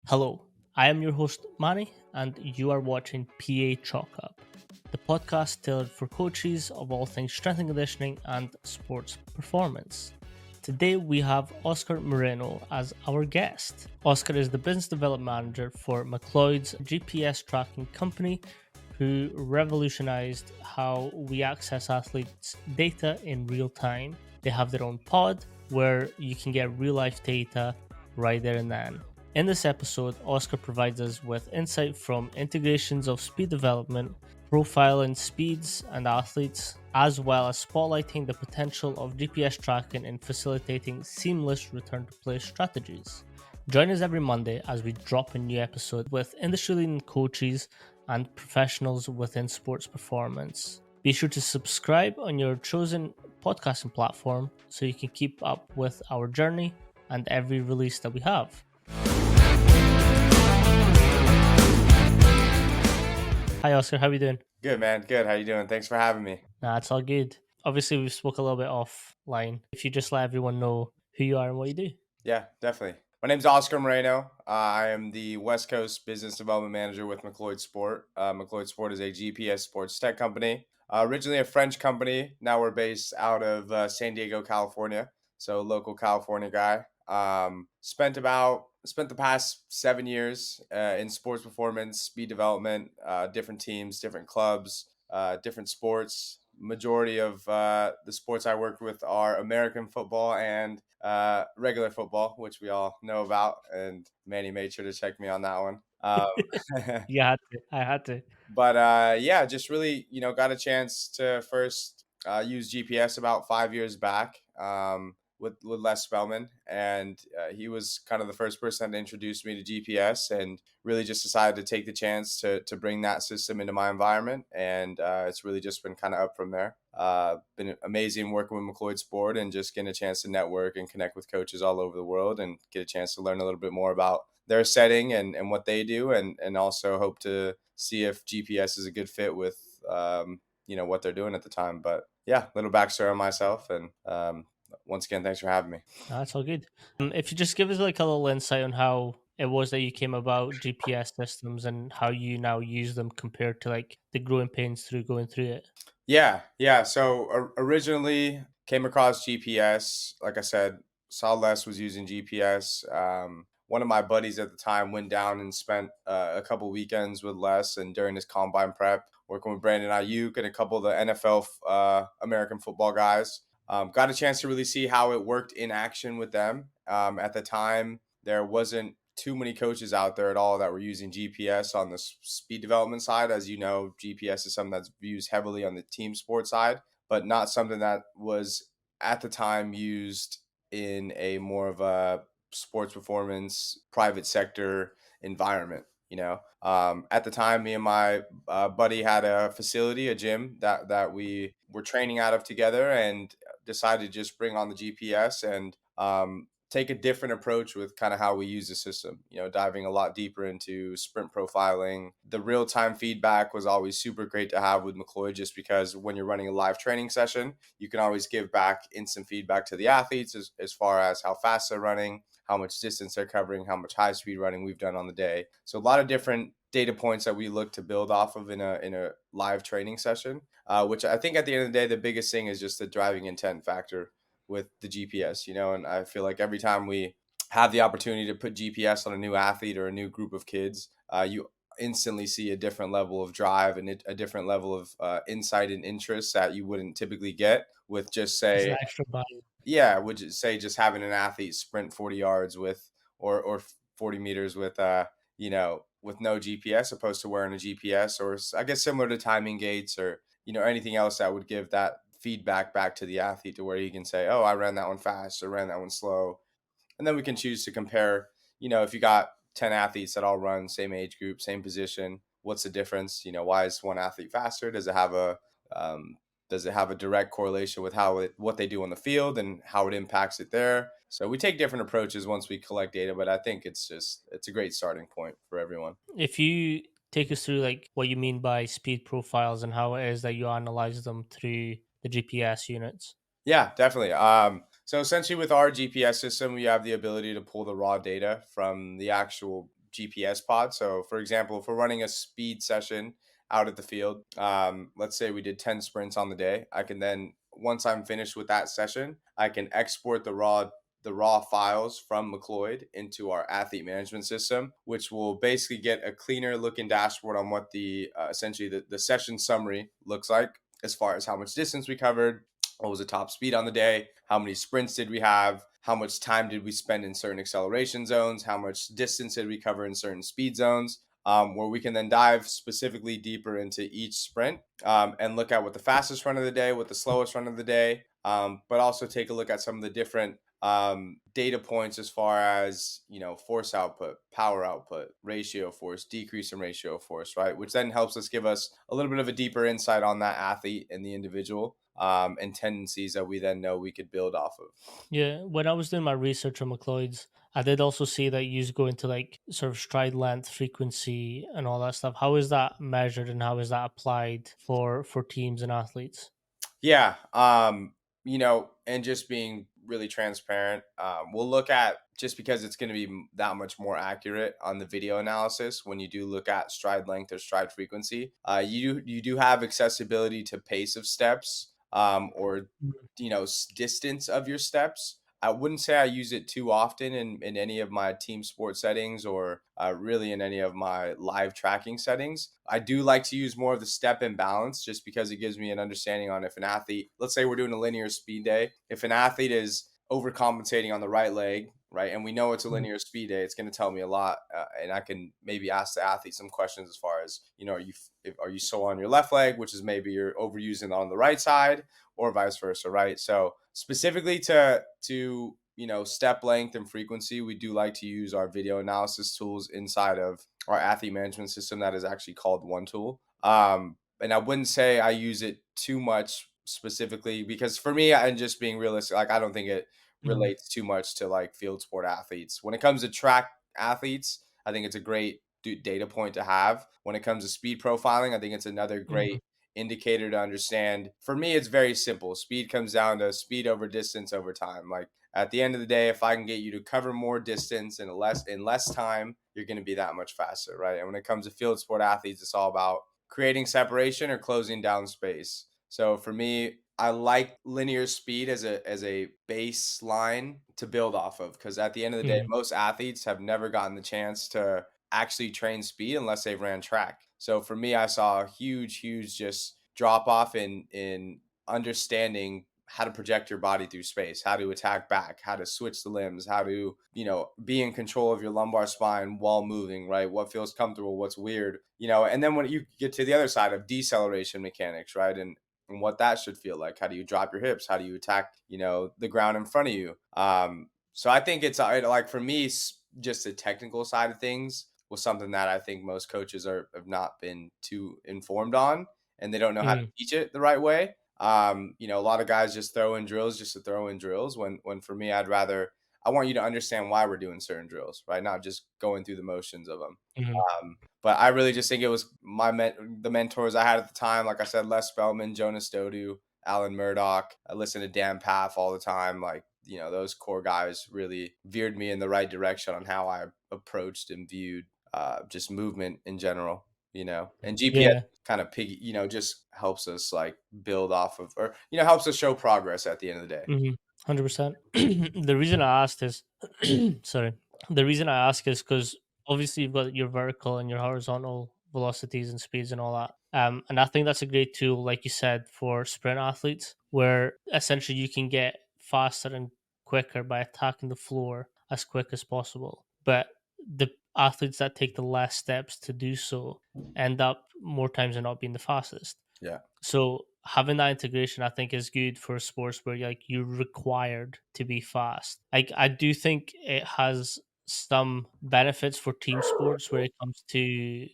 Hello, I am your host Manny, and you are watching PA Chalk Up, the podcast tailored for coaches of all things strength and conditioning and sports performance. Today we have Oscar Moreno as our guest. Oscar is the business development manager for McLloyds GPS tracking company, who revolutionized how we access athletes' data in real time. They have their own pod where you can get real life data right there and then. In this episode, Oscar provides us with insight from integrations of speed development, profiling speeds and athletes, as well as spotlighting the potential of GPS tracking in facilitating seamless return to play strategies. Join us every Monday as we drop a new episode with industry leading coaches and professionals within sports performance. Be sure to subscribe on your chosen podcasting platform so you can keep up with our journey and every release that we have. Hi Oscar, how are you doing? Good, man. Good. How you doing? Thanks for having me. Nah, it's all good. Obviously, we spoke a little bit offline. If you just let everyone know who you are and what you do. Yeah, definitely. My name's Oscar Moreno. I am the West Coast Business Development Manager with McLloyds Sport. McLloyds Sport is a GPS sports tech company. Originally a French company. Now we're based out of San Diego, California. So local California guy. Spent the past 7 years in sports performance, speed development, different teams, different clubs, different sports. Majority of the sports I worked with are American football and regular football, which we all know about. And Manny made sure to check me on that one. You had to. I had to. But yeah, just really, got a chance to first use GPS about 5 years back with Les Spellman. And he was kind of the first person to introduce me to GPS and really just decided to take the chance to bring that system into my environment. And it's really just been kind of up from there. Been amazing working with McLloyds Sport and just getting a chance to network and connect with coaches all over the world and get a chance to learn a little bit more about their setting and what they do, and also hope to see if GPS is a good fit with what they're doing at the time. But yeah, little backstory on myself, and once again, thanks for having me. Nah, that's all good. If you just give us like a little insight on how it was that you came about GPS systems and how you now use them compared to like the growing pains through going through it. Yeah. So originally came across GPS. Like I said, saw Les was using GPS. One of my buddies at the time went down and spent a couple weekends with Les, and during his combine prep, working with Brandon Ayuk and a couple of the NFL American football guys. Got a chance to really see how it worked in action with them. At the time, there wasn't too many coaches out there at all that were using GPS on the speed development side. As you know, GPS is something that's used heavily on the team sport side, but not something that was at the time used in a more of a sports performance private sector environment. At the time, me and my buddy had a facility, a gym that we were training out of together, and decided to just bring on the GPS and take a different approach with kind of how we use the system, diving a lot deeper into sprint profiling. The real time feedback was always super great to have with McLloyd, just because when you're running a live training session, you can always give back instant feedback to the athletes as far as how fast they're running, how much distance they're covering, how much high speed running we've done on the day. So a lot of different data points that we look to build off of in a live training session, which I think at the end of the day, the biggest thing is just the driving intent factor with the GPS, and I feel like every time we have the opportunity to put GPS on a new athlete or a new group of kids, you instantly see a different level of drive and a different level of insight and interest that you wouldn't typically get with just It's an say, extra body. yeah, would you say just having an athlete sprint 40 yards with or 40 meters with with no GPS, opposed to wearing a GPS, or I guess similar to timing gates or anything else that would give that feedback back to the athlete to where he can say, oh, I ran that one fast or ran that one slow. And then we can choose to compare, if you got 10 athletes that all run same age group, same position, what's the difference? Why is one athlete faster? Um, does it have a direct correlation with what they do on the field and how it impacts it there? So we take different approaches once we collect data, but I think it's a great starting point for everyone. If you take us through like what you mean by speed profiles and how it is that you analyze them through the GPS units. Yeah, definitely. So essentially with our GPS system, we have the ability to pull the raw data from the actual GPS pod. So, for example, if we're running a speed session out at the field, let's say we did 10 sprints on the day, I can then, once I'm finished with that session, I can export the raw files from McLloyd into our athlete management system, which will basically get a cleaner looking dashboard on what the essentially the session summary looks like, as far as how much distance we covered, what was the top speed on the day, how many sprints did we have, how much time did we spend in certain acceleration zones, how much distance did we cover in certain speed zones, where we can then dive specifically deeper into each sprint, and look at what the fastest run of the day, what the slowest run of the day, but also take a look at some of the different data points as far as, force output, power output, ratio of force, decrease in ratio of force, right? Which then helps us give us a little bit of a deeper insight on that athlete and the individual, and tendencies that we then know we could build off of. Yeah, when I was doing my research on McLloyd's, I did also see that you go into like sort of stride length, frequency, and all that stuff. How is that measured, and how is that applied for teams and athletes? Yeah. And just being really transparent, we'll look at, just because it's going to be that much more accurate on the video analysis when you do look at stride length or stride frequency. You do have accessibility to pace of steps, or Mhm. distance of your steps. I wouldn't say I use it too often in any of my team sport settings, or really in any of my live tracking settings. I do like to use more of the step and balance, just because it gives me an understanding on, if an athlete, let's say we're doing a linear speed day, if an athlete is overcompensating on the right leg, right, and we know it's a Mhm. linear speed day, it's going to tell me a lot, and I can maybe ask the athlete some questions as far as, are you so on your left leg, which is maybe you're overusing it on the right side, or vice versa, right? So specifically to step length and frequency, we do like to use our video analysis tools inside of our athlete management system that is actually called One Tool. And I wouldn't say I use it too much specifically, because for me, and just being realistic, like, I don't think it Mhm. relates too much to like field sport athletes. When it comes to track athletes, I think it's a great data point to have. When it comes to speed profiling, I think it's another Mhm. great indicator to understand. For me, it's very simple. Speed comes down to speed over distance over time. Like, at the end of the day, if I can get you to cover more distance in less time, you're going to be that much faster, right? And when it comes to field sport athletes, it's all about creating separation or closing down space. So for me, I like linear speed as a baseline to build off of, because at the end of the day, Mhm. most athletes have never gotten the chance to actually train speed unless they ran track. So for me, I saw a huge, huge just drop off in understanding how to project your body through space, how to attack back, how to switch the limbs, how to, be in control of your lumbar spine while moving, right? What feels comfortable, what's weird, and then when you get to the other side of deceleration mechanics, right? And what that should feel like. How do you drop your hips? How do you attack, the ground in front of you? So I think it's like, for me, just the technical side of things was something that I think most coaches have not been too informed on, and they don't know how to Mhm. teach it the right way. A lot of guys just throw in drills just to throw in drills. When for me, I want you to understand why we're doing certain drills, right? Not just going through the motions of them. Mhm. But I really just think it was the mentors I had at the time. Like I said, Les Spellman, Jonas Dodu, Alan Murdoch. I listened to Dan Paff all the time. Like, those core guys really veered me in the right direction on how I approached and viewed just movement in general. And GPS Yeah. kind of just helps us like build off of, or helps us show progress at the end of the day. 100%. The reason I asked is, sorry. The reason I ask is because obviously you've got your vertical and your horizontal velocities and speeds and all that. And I think that's a great tool, like you said, for sprint athletes, where essentially you can get faster and quicker by attacking the floor as quick as possible. But the athletes that take the less steps to do so end up more times than not being the fastest. Yeah. So having that integration, I think, is good for sports where you're required to be fast. Like I do think it has some benefits for team sports where it comes to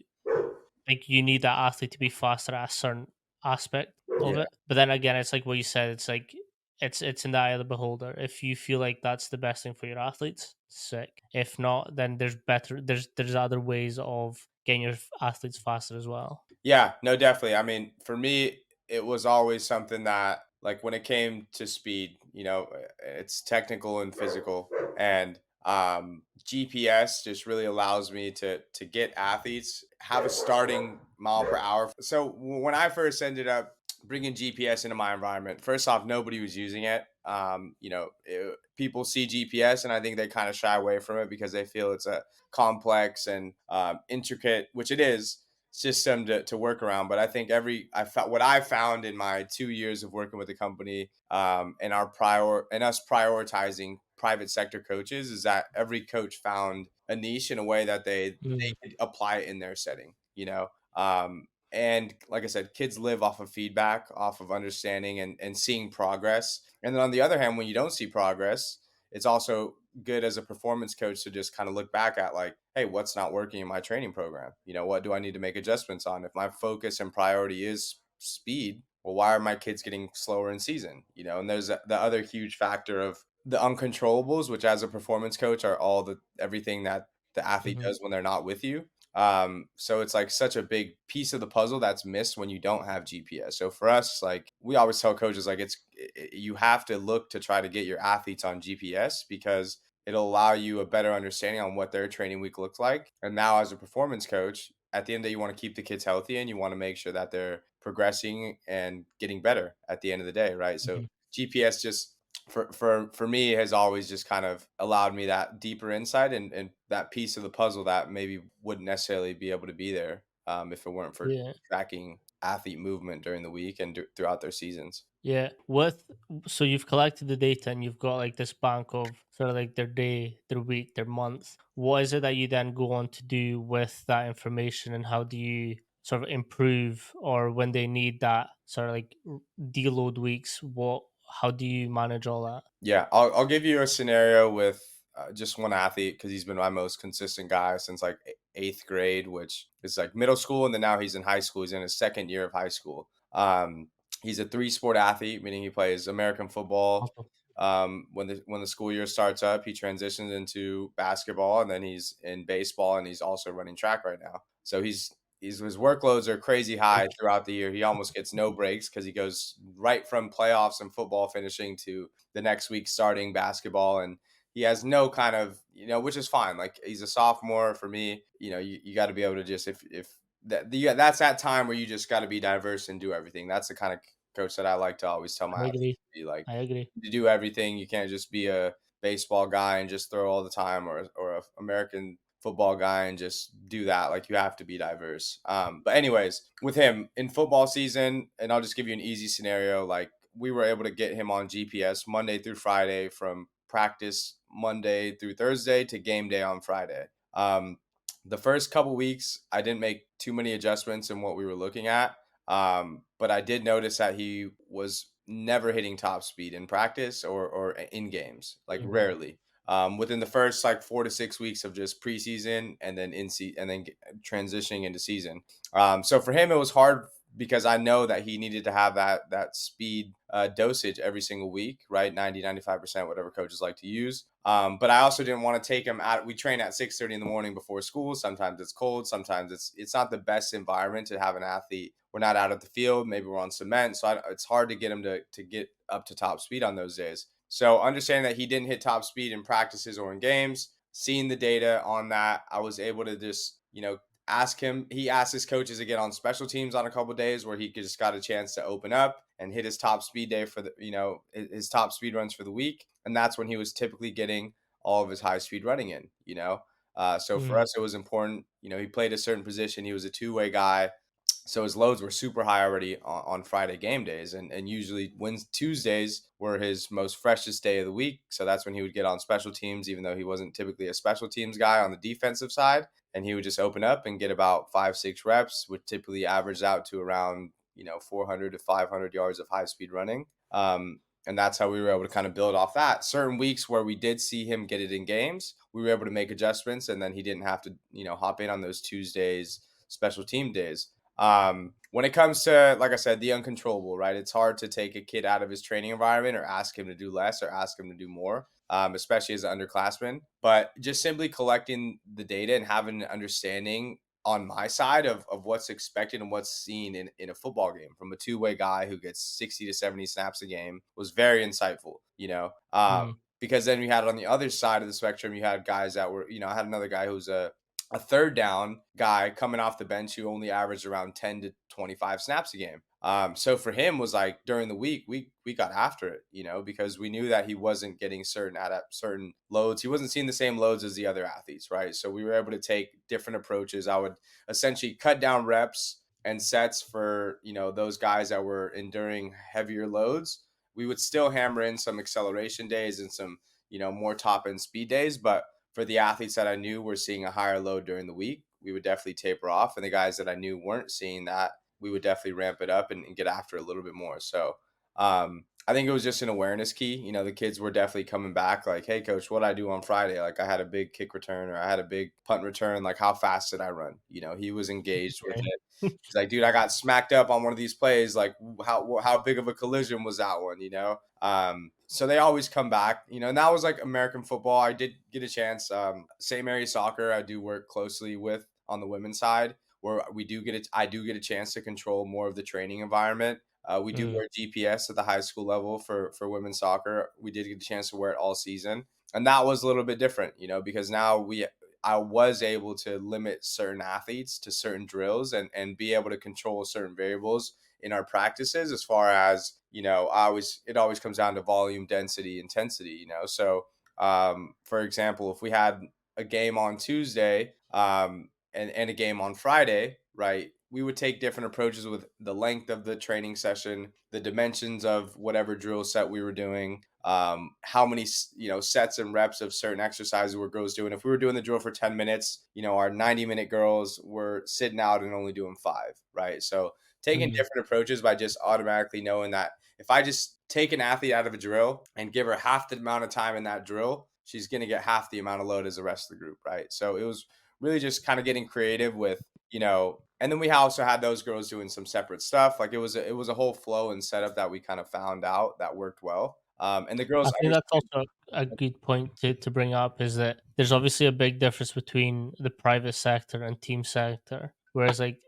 like you need that athlete to be faster at a certain aspect of Yeah. it. But then again, it's like what you said. It's like it's in the eye of the beholder. If you feel like that's the best thing for your athletes, sick. If not, then there's other ways of getting your athletes faster as well. Yeah, no, definitely. I mean, for me, it was always something that, like, when it came to speed, it's technical and physical. And GPS just really allows me to get athletes have a starting mile per hour. So when I first ended up bringing GPS into my environment, first off, nobody was using it. People see GPS and I think they kind of shy away from it because they feel it's a complex and intricate, which it is, system to work around. But I think what I found in my 2 years of working with the company, and us prioritizing private sector coaches, is that every coach found a niche in a way that they Mm, could apply it in their setting, and like I said, kids live off of feedback, off of understanding and seeing progress. And then on the other hand, when you don't see progress, it's also good as a performance coach to just kind of look back at, like, hey, what's not working in my training program? What do I need to make adjustments on? If my focus and priority is speed, well, why are my kids getting slower in season? And there's the other huge factor of the uncontrollables, which as a performance coach are everything that the athlete mhm. does when they're not with you. So it's like such a big piece of the puzzle that's missed when you don't have GPS. So for us, like, we always tell coaches, like, you have to look to try to get your athletes on GPS because it'll allow you a better understanding on what their training week looks like. And now as a performance coach, at the end of the day, you want to keep the kids healthy and you want to make sure that they're progressing and getting better at the end of the day, right? So Mhm. GPS just for me has always just kind of allowed me that deeper insight and that piece of the puzzle that maybe wouldn't necessarily be able to be there, if it weren't for Yeah. tracking athlete movement during the week and throughout their seasons. Yeah. So you've collected the data and you've got like this bank of sort of like their day, their week, their month. What is it that you then go on to do with that information, and how do you sort of improve, or when they need that sort of like deload weeks, how do you manage all that? Yeah, I'll give you a scenario with just one athlete because he's been my most consistent guy since like eighth grade, which is like middle school, and then now he's in high school. He's in his second year of high school. He's a three-sport athlete, meaning he plays American football. Awesome. When the school year starts up, he transitions into basketball, and then he's in baseball, and he's also running track right now. So his workloads are crazy high throughout the year. He almost gets no breaks because he goes right from playoffs and football finishing to the next week starting basketball, and he has no kind of, which is fine. Like, he's a sophomore. For me, you got to be able to just, if that's that time where you just got to be diverse and do everything. That's the kind of coach that I like to always tell my I athletes agree. to be like, I agree. to do everything. You can't just be a baseball guy and just throw all the time, or a American football guy and just do that. Like, you have to be diverse. But anyways, with him in football season, and I'll just give you an easy scenario. Like, we were able to get him on GPS Monday through Friday, from practice Monday through Thursday to game day on Friday. The first couple weeks, I didn't make too many adjustments in what we were looking at. But I did notice that he was never hitting top speed in practice or in games, like Mhm. rarely. Within the first like 4 to 6 weeks of just preseason, and then transitioning into season. So for him, it was hard because I know that he needed to have that speed dosage every single week, right? 90-95%, whatever coaches like to use. But I also didn't want to take him out. We train at 6:30 in the morning before school. Sometimes it's cold. Sometimes it's not the best environment to have an athlete. We're not out at the field. Maybe we're on cement. So it's hard to get him to get up to top speed on those days. So understanding that he didn't hit top speed in practices or in games, seeing the data on that, I was able to just, ask him. He asked his coaches to get on special teams on a couple of days where he just got a chance to open up and hit his top speed day for his top speed runs for the week. And that's when he was typically getting all of his high speed running in, so for Mm, us, it was important. He played a certain position. He was a two-way guy. So his loads were super high already on Friday game days, and usually Tuesdays were his most freshest day of the week. So that's when he would get on special teams, even though he wasn't typically a special teams guy on the defensive side. And he would just open up and get about 5-6 reps, which typically averaged out to around 400 to 500 yards of high speed running. And that's how we were able to kind of build off that. Certain weeks where we did see him get it in games, we were able to make adjustments, and then he didn't have to hop in on those Tuesdays, special team days. When it comes to, like I said, the uncontrollable, right? It's hard to take a kid out of his training environment or ask him to do less or ask him to do more, especially as an underclassman. But just simply collecting the data and having an understanding on my side of what's expected and what's seen in a football game from a two-way guy who gets 60 to 70 snaps a game was very insightful. mm. because then we had on the other side of the spectrum, you had guys that were, I had another guy who's a third down guy coming off the bench who only averaged around 10 to 25 snaps a game. So for him was like during the week, we got after it, because we knew that he wasn't getting certain loads. He wasn't seeing the same loads as the other athletes, right? So we were able to take different approaches. I would essentially cut down reps and sets for, those guys that were enduring heavier loads. We would still hammer in some acceleration days and some, more top end speed days, but for the athletes that I knew were seeing a higher load during the week, we would definitely taper off. And the guys that I knew weren't seeing that, we would definitely ramp it up and get after it a little bit more. So I think it was just an awareness key. The kids were definitely coming back like, hey, coach, what did I do on Friday? Like I had a big kick return or I had a big punt return. Like how fast did I run? He was engaged with it. He's like, dude, I got smacked up on one of these plays. Like how big of a collision was that one, So they always come back, and that was like American football. I did get a chance. St. Mary's soccer, I do work closely with on the women's side, where I do get a chance to control more of the training environment. We do Mm, wear GPS at the high school level for women's soccer. We did get a chance to wear it all season, and that was a little bit different, because now I was able to limit certain athletes to certain drills and be able to control certain variables in our practices as far as, it always comes down to volume, density, intensity, So, for example, if we had a game on Tuesday, and a game on Friday, right? We would take different approaches with the length of the training session, the dimensions of whatever drill set we were doing, how many sets and reps of certain exercises were girls doing. If we were doing the drill for 10 minutes, our 90-minute girls were sitting out and only doing 5, right? So taking mm, different approaches by just automatically knowing that if I just take an athlete out of a drill and give her half the amount of time in that drill, she's going to get half the amount of load as the rest of the group, right? So it was really just kind of getting creative with, and then we also had those girls doing some separate stuff. Like it was a whole flow and setup that we kind of found out that worked well. And the I girls think that's understood. also a good point to bring up is that there's obviously a big difference between the private sector and team sector. Whereas like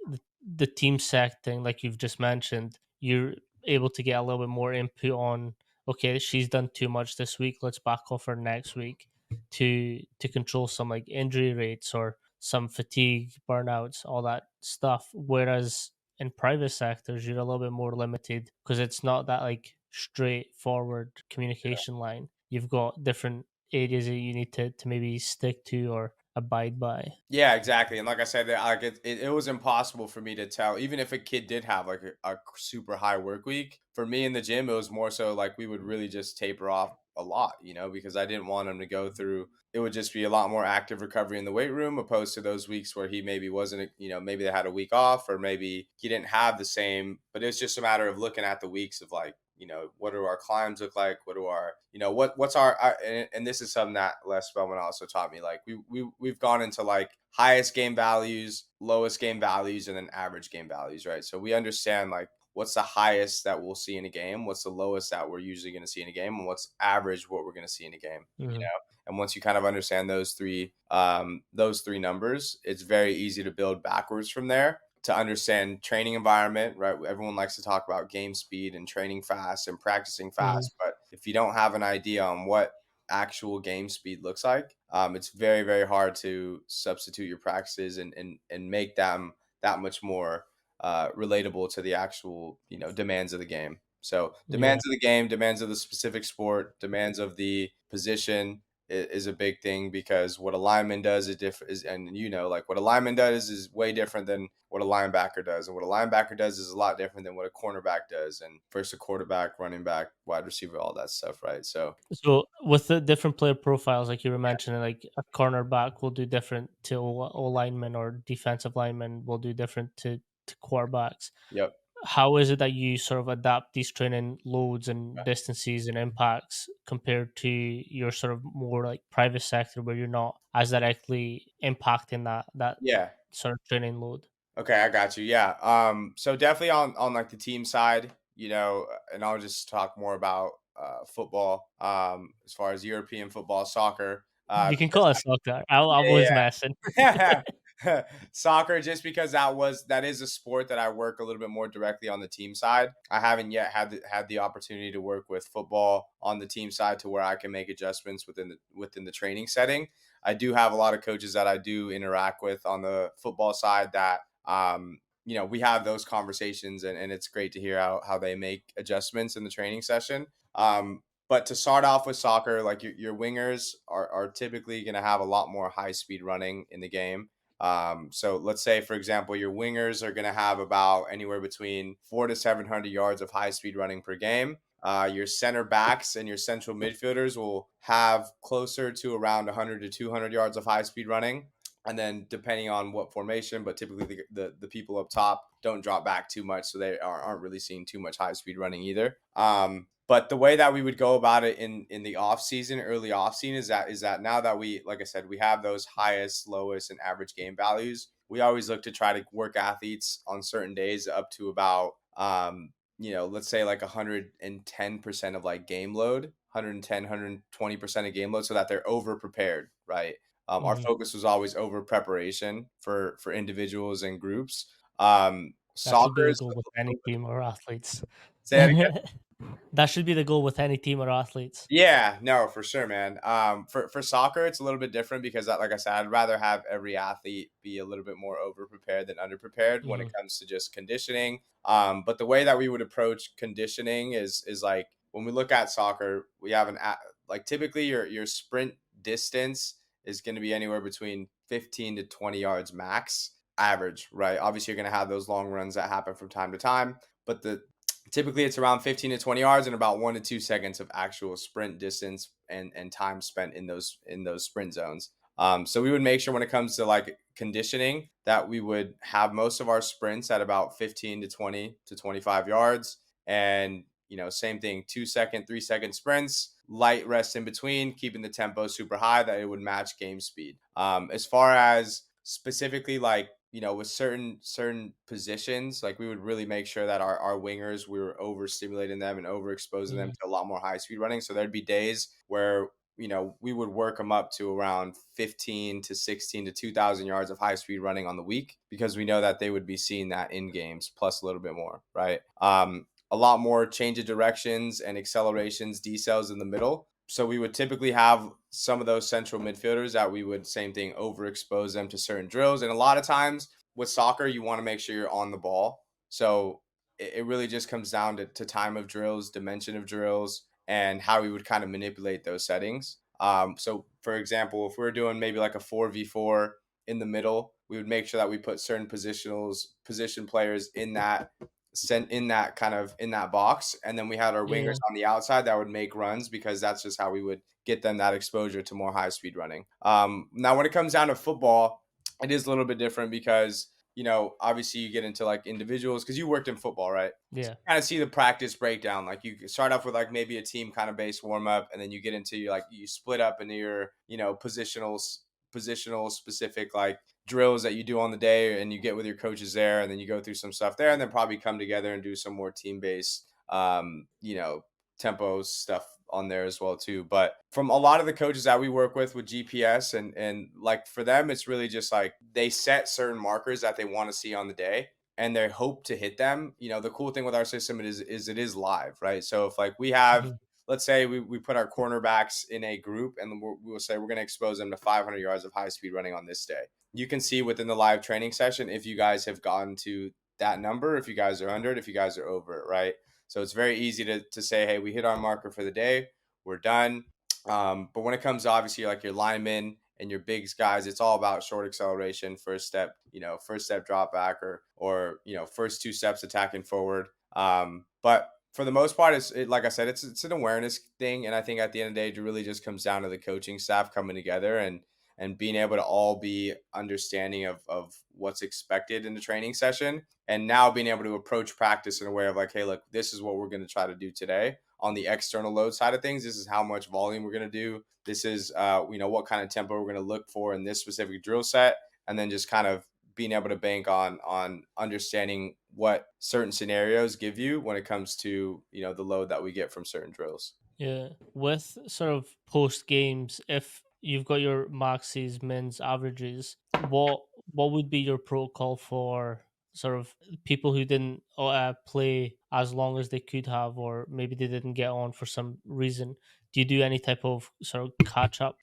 the team sector, like you've just mentioned, you're able to get a little bit more input on, okay, she's done too much this week, let's back off her next week to control some like injury rates or some fatigue, burnouts, all that stuff. Whereas in private sectors, you're a little bit more limited because it's not that like straightforward communication line. You've got different areas that you need to maybe stick to or abide by. Yeah, exactly. And like I said, like it was impossible for me to tell, even if a kid did have like a super high work week. For me in the gym, it was more so like we would really just taper off a lot, because I didn't want him to go through. It would just be a lot more active recovery in the weight room, opposed to those weeks where he maybe wasn't, maybe they had a week off or maybe he didn't have the same. But it's just a matter of looking at the weeks of like, what do our climbs look like? What do our, what's our, and this is something that Les Spellman also taught me. Like we've gone into like highest game values, lowest game values, and then average game values, right? So we understand like what's the highest that we'll see in a game, what's the lowest that we're usually going to see in a game, and what's average what we're going to see in a game, Mm-hmm. And once you kind of understand those three numbers, it's very easy to build backwards from there to understand training environment, right? Everyone likes to talk about game speed and training fast and practicing Mm-hmm. fast, but if you don't have an idea on what actual game speed looks like, it's very, very hard to substitute your practices and make them that much more relatable to the actual, demands of the game. So Yeah. demands of the game, demands of the specific sport, demands of the position is a big thing, because what a lineman does is different, and like what a lineman does is way different than what a linebacker does, and what a linebacker does is a lot different than what a cornerback does, and first a quarterback, running back, wide receiver, all that stuff, right? So So with the different player profiles, like you were mentioning, like a cornerback will do different to O linemen, or defensive linemen will do different to quarterbacks. yep. How is it that you sort of adapt these training loads and distances and impacts compared to your sort of more like private sector where you're not as directly impacting that Yeah. sort of training load? Okay, I got you. Yeah. So definitely on like the team side, and I'll just talk more about football, as far as European football, soccer, You can because call it soccer. I was yeah, messing. yeah. Soccer, just because that is a sport that I work a little bit more directly on the team side. I haven't yet had the opportunity to work with football on the team side to where I can make adjustments within the training setting. I do have a lot of coaches that I do interact with on the football side that we have those conversations, and it's great to hear how they make adjustments in the training session. But to start off with soccer, like your wingers are typically going to have a lot more high speed running in the game. So let's say, for example, your wingers are going to have about anywhere between 400 to 700 yards of high speed running per game. Your center backs and your central midfielders will have closer to around 100 to 200 yards of high speed running. And then depending on what formation, but typically the people up top don't drop back too much, so they aren't really seeing too much high speed running either. But the way that we would go about it in the off season, early off season, is that now that we, like I said, we have those highest, lowest, and average game values. We always look to try to work athletes on certain days up to about let's say like 110% of like game load, 110, 120% of game load, so that they're over prepared, right? Our Hmm. focus was always over preparation for individuals and groups. That should be Soccer the is goal with any team or athletes. say that. That should be the goal with any team or athletes. Yeah, no, for sure, man. For soccer, it's a little bit different because, like I said, I'd rather have every athlete be a little bit more over prepared than under prepared when it Hmm. comes to just conditioning. But the way that we would approach conditioning is like when we look at soccer, we have like typically your sprint distance is going to be anywhere between 15 to 20 yards max average, right? Obviously, you're going to have those long runs that happen from time to time, but the typically it's around 15 to 20 yards and about 1 to 2 seconds of actual sprint distance and time spent in those sprint zones. So we would make sure when it comes to like conditioning that we would have most of our sprints at about 15 to 20 to 25 yards. And, same thing, 2 second, 3 second sprints, light rest in between, keeping the tempo super high that it would match game speed. As far as specifically like with certain positions, like we would really make sure that our wingers, we were overstimulating them and overexposing them Hmm. to a lot more high speed running. So there'd be days where we would work them up to around 15 to 16 to 2,000 yards of high speed running on the week because we know that they would be seeing that in games plus a little bit more, right? A lot more change of directions and accelerations, decels in the middle. So we would typically have some of those central midfielders that we would, same thing, overexpose them to certain drills. And a lot of times with soccer, you want to make sure you're on the ball. So it really just comes down to time of drills, dimension of drills, and how we would kind of manipulate those settings. So for example, if we're doing maybe like a 4v4 in the middle, we would make sure that we put certain position players in that sent in that kind of in that box, and then we had our wingers Yeah. on the outside that would make runs because that's just how we would get them that exposure to more high speed running. Now when it comes down to football, it is a little bit different because obviously you get into like individuals because you worked in football, right? So Yeah. you kind of see the practice breakdown. Like you start off with like maybe a team kind of base warm up, and then you get into your like you split up into your positional specific like drills that you do on the day, and you get with your coaches there, and then you go through some stuff there, and then probably come together and do some more team based tempo stuff on there as well too. But from a lot of the coaches that we work with GPS, and like for them it's really just like they set certain markers that they want to see on the day and they hope to hit them. The cool thing with our system is it is live, right? So if like we have, Hmm. let's say we put our cornerbacks in a group, and we will say we're going to expose them to 500 yards of high speed running on this day. You can see within the live training session if you guys have gotten to that number, if you guys are under it, if you guys are over it, right? So it's very easy to say, hey, we hit our marker for the day, we're done. But when it comes to obviously like your linemen and your bigs guys, it's all about short acceleration, first step drop back, or first 2 steps attacking forward. But for the most part, like I said, it's an awareness thing, and I think at the end of the day, it really just comes down to the coaching staff coming together and being able to all be understanding of what's expected in the training session, and now being able to approach practice in a way of like, hey, look, this is what we're going to try to do today on the external load side of things. This is how much volume we're going to do. This is what kind of tempo we're going to look for in this specific drill set, and then just kind of being able to bank on understanding what certain scenarios give you when it comes to the load that we get from certain drills. Yeah. With sort of post games, if you've got your maxes, mins, averages, what would be your protocol for sort of people who didn't play as long as they could have, or maybe they didn't get on for some reason? Do you do any type of sort of catch up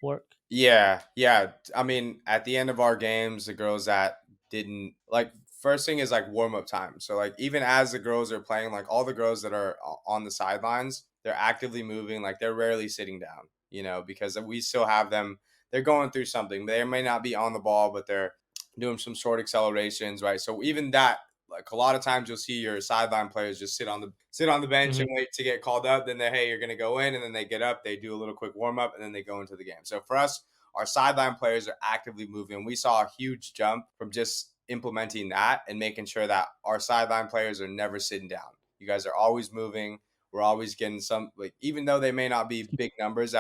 work? Yeah, yeah. I mean, at the end of our games, the girls that didn't like first thing is like warm up time. So like even as the girls are playing, like all the girls that are on the sidelines, they're actively moving. Like they're rarely sitting down, because we still have them. They're going through something. They may not be on the ball, but they're doing some short accelerations, right? So even that, like a lot of times, you'll see your sideline players just sit on the bench Hmm. and wait to get called up. Then they, hey, you're going to go in, and then they get up, they do a little quick warm up, and then they go into the game. So for us, our sideline players are actively moving. We saw a huge jump from just implementing that and making sure that our sideline players are never sitting down. You guys are always moving. We're always getting some, like, even though they may not be big numbers,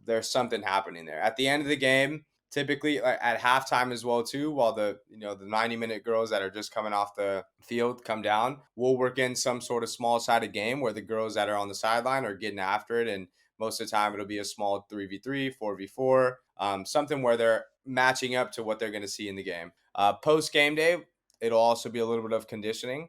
there's something happening there. At the end of the game, typically at halftime as well too, while the 90-minute girls that are just coming off the field come down, we'll work in some sort of small sided game where the girls that are on the sideline are getting after it, and most of the time it'll be a small 3v3, 4v4, something where they're matching up to what they're going to see in the game. Post game day, it'll also be a little bit of conditioning.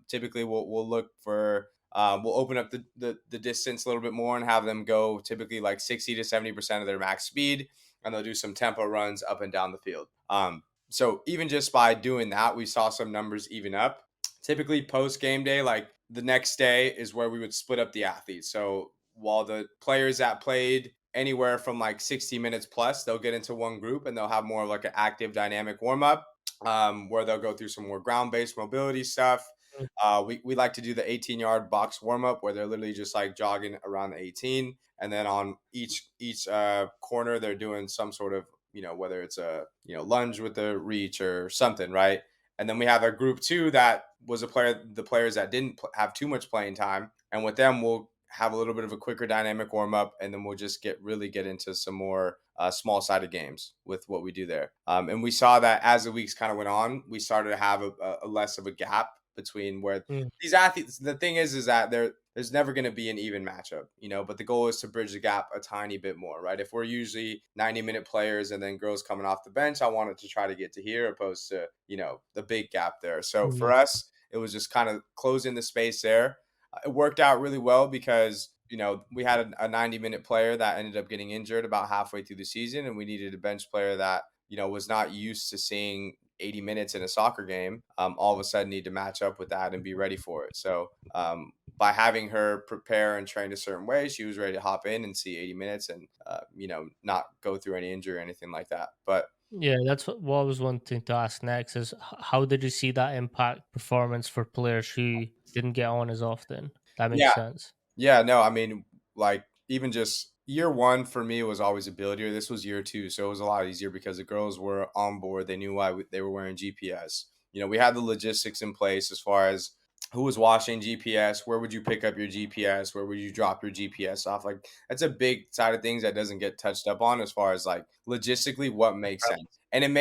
Typically we'll look for we'll open up the distance a little bit more and have them go typically like 60 to 70% of their max speed, and they'll do some tempo runs up and down the field. So even just by doing that, we saw some numbers even up. Typically post game day, like the next day is where we would split up the athletes. So while the players that played anywhere from like 60 minutes plus, they'll get into one group and they'll have more of like an active dynamic warm up, where they'll go through some more ground based mobility stuff. We like to do the 18-yard box warm up where they're literally just like jogging around the 18, and then on each corner they're doing some sort of, whether it's a lunge with the reach or something, right? And then we have a group two that was the players that didn't have too much playing time, and with them we'll have a little bit of a quicker dynamic warm up, and then we'll just get into some more small sided games with what we do there. And we saw that as the weeks kind of went on, we started to have a less of a gap between where Mm. these athletes. The thing is that there's never going to be an even matchup, but the goal is to bridge the gap a tiny bit more, right? If we're usually 90-minute players and then girls coming off the bench, I wanted to try to get to here opposed to, the big gap there. So for Mhm. us, it was just kind of closing the space there. It worked out really well because, we had a 90-minute player that ended up getting injured about halfway through the season, and we needed a bench player that, was not used to seeing 80 minutes in a soccer game, all of a sudden need to match up with that and be ready for it. So by having her prepare and train a certain way, she was ready to hop in and see 80 minutes and, not go through any injury or anything like that. But Yeah, that's what I was wanting to ask next is how did you see that impact performance for players who didn't get on as often? That makes yeah, sense. yeah, no, I mean, like even just year one for me was always ability. This was year two, so it was a lot easier because the girls were on board. They knew why they were wearing GPS. We had the logistics in place as far as who was watching GPS, where would you pick up your GPS, where would you drop your GPS off. Like that's a big side of things that doesn't get touched up on as far as like logistically what makes sense. Yeah. And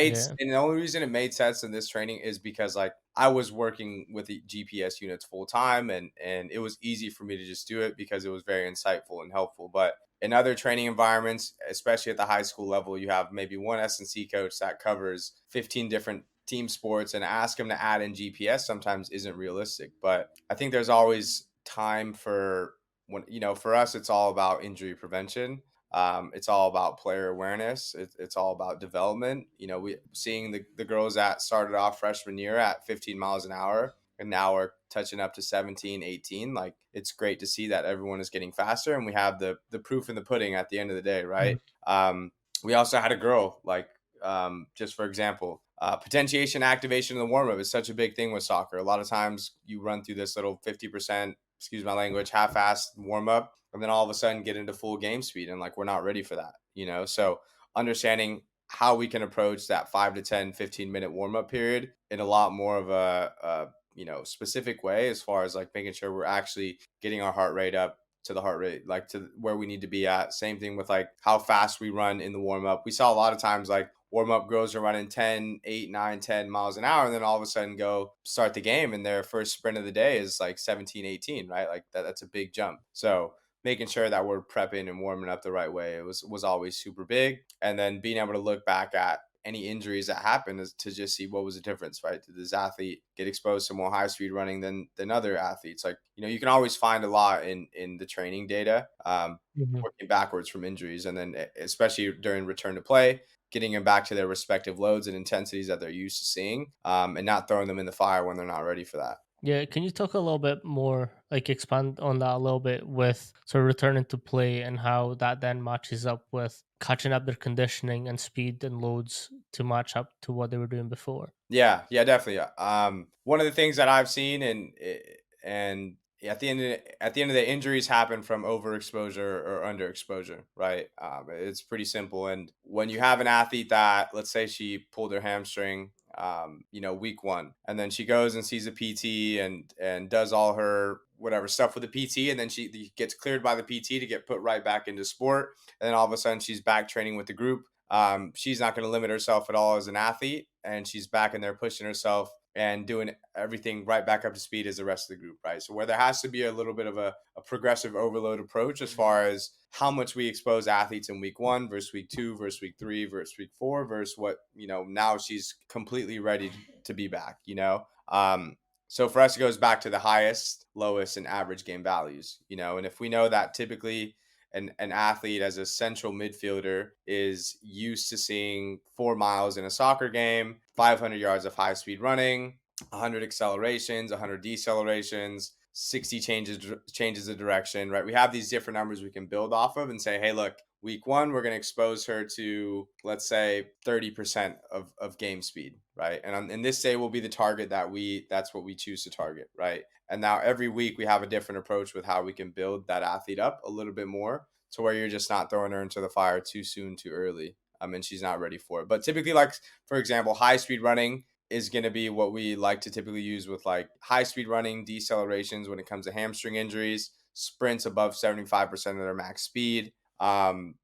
the only reason it made sense in this training is because like I was working with the GPS units full time, and it was easy for me to just do it because it was very insightful and helpful. But in other training environments, especially at the high school level, you have maybe one S&C coach that covers 15 different team sports, and ask them to add in GPS sometimes isn't realistic. But I think there's always time for when, for us, it's all about injury prevention. It's all about player awareness. It's all about development. We seeing the girls that started off freshman year at 15 miles an hour and now are touching up to 17, 18. Like it's great to see that everyone is getting faster, and we have the proof in the pudding at the end of the day, Mhm. right? We also had a girl like, just for example, potentiation activation in the warm up is such a big thing with soccer. A lot of times you run through this little 50%, excuse my language, half assed warm up, and then all of a sudden get into full game speed. And like, we're not ready for that. So understanding how we can approach that 5 to 10, 15-minute warm up period in a lot more of a specific way, as far as like making sure we're actually getting our heart rate up to the heart rate, like to where we need to be at. Same thing with like how fast we run in the warm up. We saw a lot of times like warm up girls are running 10, 8, 9, 10 miles an hour, and then all of a sudden go start the game, and their first sprint of the day is like 17, 18, right? Like that's a big jump. So making sure that we're prepping and warming up the right way, it was always super big. And then being able to look back at any injuries that happen is to just see what was the difference, right? Did this athlete get exposed to more high speed running than other athletes? Like, you can always find a lot in the training data, Mhm. working backwards from injuries, and then especially during return to play, getting them back to their respective loads and intensities that they're used to seeing, and not throwing them in the fire when they're not ready for that. Yeah, can you talk a little bit more, like expand on that a little bit with sort of returning to play and how that then matches up with catching up their conditioning and speed and loads to match up to what they were doing before? Yeah, definitely. One of the things that I've seen, and at the end of the injuries happen from overexposure or underexposure, right? It's pretty simple. And when you have an athlete that, let's say, she pulled her hamstring, week one, and then she goes and sees a PT and does all her whatever stuff with the PT, and then she gets cleared by the PT to get put right back into sport, and then all of a sudden she's back training with the group. She's not going to limit herself at all as an athlete, and she's back in there pushing herself and doing everything right back up to speed as the rest of the group, right? So where there has to be a little bit of a progressive overload approach as far as how much we expose athletes in week one versus week two versus week three versus week four versus what, now she's completely ready to be back, so for us, it goes back to the highest, lowest, and average game values, and if we know that typically an athlete as a central midfielder is used to seeing 4 miles in a soccer game, 500 yards of high speed running, 100 accelerations, 100 decelerations, 60 changes of direction, right? We have these different numbers we can build off of and say, hey, look, week one, we're going to expose her to, let's say, 30% of game speed, right? And this day will be the target that's what we choose to target, right? And now every week we have a different approach with how we can build that athlete up a little bit more to where you're just not throwing her into the fire too soon, too early. And she's not ready for it. But typically, like, for example, high speed running is going to be what we like to typically use with like high speed running, decelerations when it comes to hamstring injuries, sprints above 75% of their max speed, and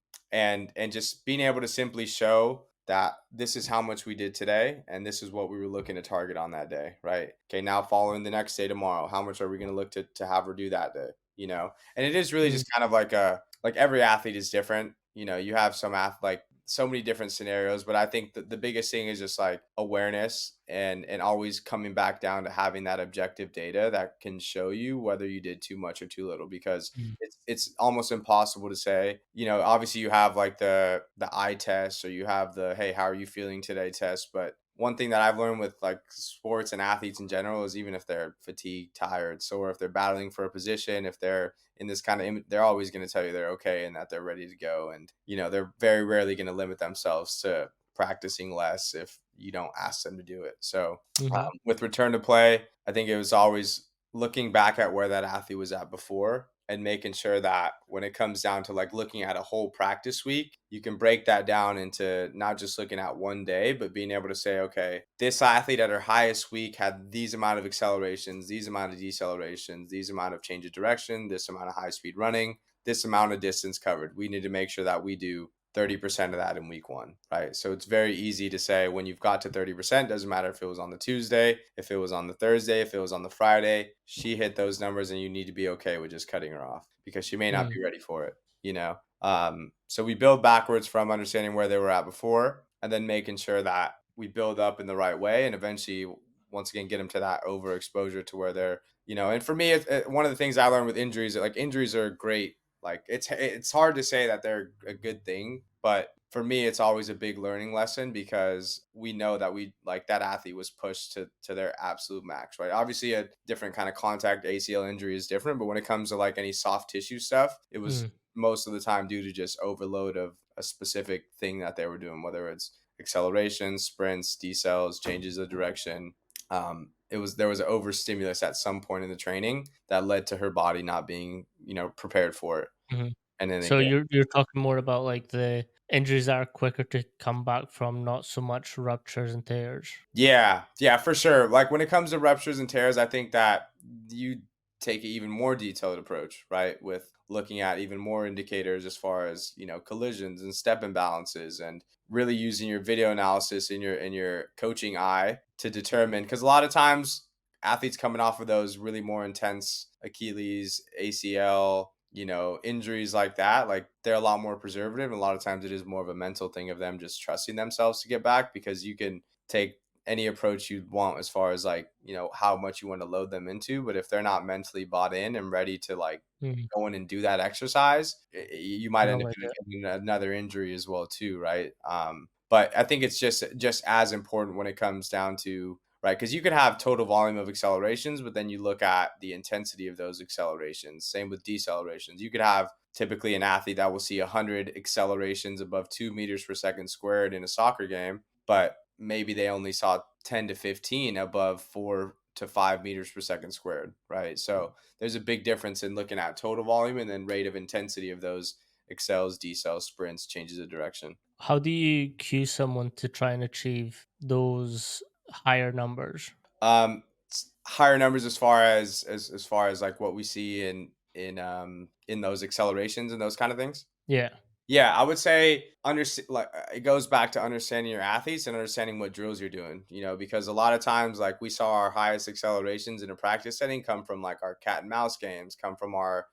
just being able to simply show that this is how much we did today and this is what we were looking to target on that day, right? Okay, now following the next day tomorrow, how much are we going to look to have her do that day, and it is really Mm, just kind of like every athlete is different. You have some like so many different scenarios, but I think the biggest thing is just like awareness and always coming back down to having that objective data that can show you whether you did too much or too little, because mm, it's almost impossible to say. Obviously you have like the eye test, or you have the, hey, how are you feeling today test, but one thing that I've learned with like sports and athletes in general is even if they're fatigued, tired, sore, if they're battling for a position, if they're in this kind of, they're always going to tell you they're okay and that they're ready to go. And, they're very rarely going to limit themselves to practicing less if you don't ask them to do it. So mhm, with return to play, I think it was always looking back at where that athlete was at before and making sure that when it comes down to like looking at a whole practice week, you can break that down into not just looking at one day, but being able to say, okay, this athlete at her highest week had these amount of accelerations, these amount of decelerations, these amount of change of direction, this amount of high speed running, this amount of distance covered. We need to make sure that we do 30% of that in week one, right? So it's very easy to say when you've got to 30%, doesn't matter if it was on the Tuesday, if it was on the Thursday, if it was on the Friday, she hit those numbers and you need to be okay with just cutting her off because she may not mm, be ready for it, So we build backwards from understanding where they were at before and then making sure that we build up in the right way and eventually, once again, get them to that overexposure to where they're, and for me, one of the things I learned with injuries, like injuries are great. Like it's hard to say that they're a good thing, but for me it's always a big learning lesson because we know that we like that athlete was pushed to their absolute max, right? Obviously a different kind of contact ACL injury is different, but when it comes to like any soft tissue stuff, it was mm, most of the time due to just overload of a specific thing that they were doing, whether it's acceleration, sprints, decels, changes of direction. There was an overstimulus at some point in the training that led to her body not being, prepared for it. mhm. And then So again, you're talking more about like the injuries that are quicker to come back from, not so much ruptures and tears. yeah, for sure. Like when it comes to ruptures and tears, I think that you take an even more detailed approach, right? With looking at even more indicators as far as, collisions and step imbalances, and really using your video analysis in your coaching eye to determine, because a lot of times athletes coming off of those really more intense Achilles, ACL, injuries like that, like they're a lot more preservative. And a lot of times it is more of a mental thing of them just trusting themselves to get back, because you can take any approach you want as far as like, how much you want to load them into. But if they're not mentally bought in and ready to like Mm. go in and do that exercise, you might end No up idea. getting another injury as well too, right? But I think it's just as important when it comes down to, right, because you could have total volume of accelerations, but then you look at the intensity of those accelerations. Same with decelerations. You could have typically an athlete that will see 100 accelerations above 2 meters per second squared in a soccer game, but maybe they only saw 10 to 15 above 4 to 5 meters per second squared, right? So there's a big difference in looking at total volume and then rate of intensity of those excels, decels, sprints, changes of direction. How do you cue someone to try and achieve those higher numbers? Higher numbers as far as far as like what we see in those accelerations and those kind of things. Yeah. Yeah, I would say it goes back to understanding your athletes and understanding what drills you're doing, because a lot of times like we saw our highest accelerations in a practice setting come from like our cat and mouse games, come from our,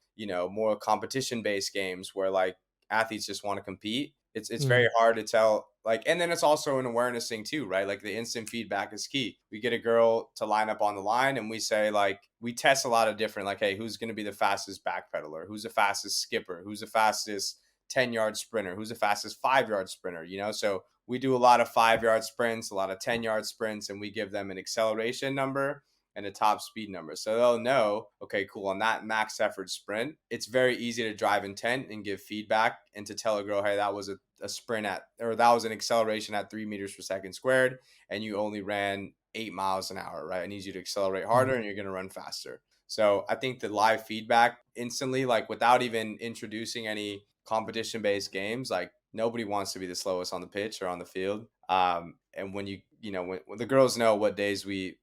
more competition based games where like athletes just want to compete. It's very Mm. hard to tell, like, and then it's also an awareness thing too, right? Like the instant feedback is key. We get a girl to line up on the line and we say like we test a lot of different, like, hey, who's going to be the fastest backpedaler, who's the fastest skipper, who's the fastest 10-yard sprinter, who's the fastest 5-yard sprinter, so we do a lot of 5-yard sprints, a lot of 10-yard sprints, and we give them an acceleration number and a top speed number. So they'll know, okay, cool, on that max effort sprint, it's very easy to drive intent and give feedback and to tell a girl, hey, that was a sprint or that was an acceleration at 3 meters per second squared, and you only ran 8 miles an hour, right? I need you to accelerate harder Mhm. and you're going to run faster. So I think the live feedback instantly, like without even introducing any competition based games, like nobody wants to be the slowest on the pitch or on the field. And when when the girls know what days we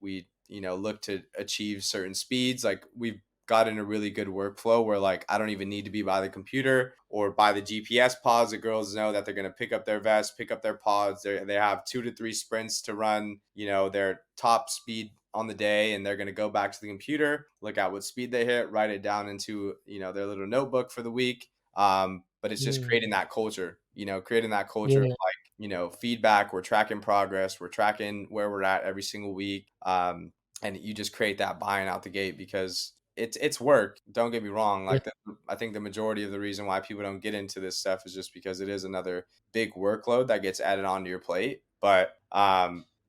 look to achieve certain speeds, like we've got in a really good workflow where like I don't even need to be by the computer or by the GPS pods. The girls know that they're going to pick up their vest, pick up their pods. They have 2 to 3 sprints to run, their top speed on the day, and they're going to go back to the computer, look at what speed they hit, write it down into their little notebook for the week. But it's just Mm. creating that culture of Yeah. like, feedback. We're tracking progress. We're tracking where we're at every single week. And you just create that buy-in out the gate, because it's work. Don't get me wrong. Yeah. Like I think the majority of the reason why people don't get into this stuff is just because it is another big workload that gets added onto your plate. But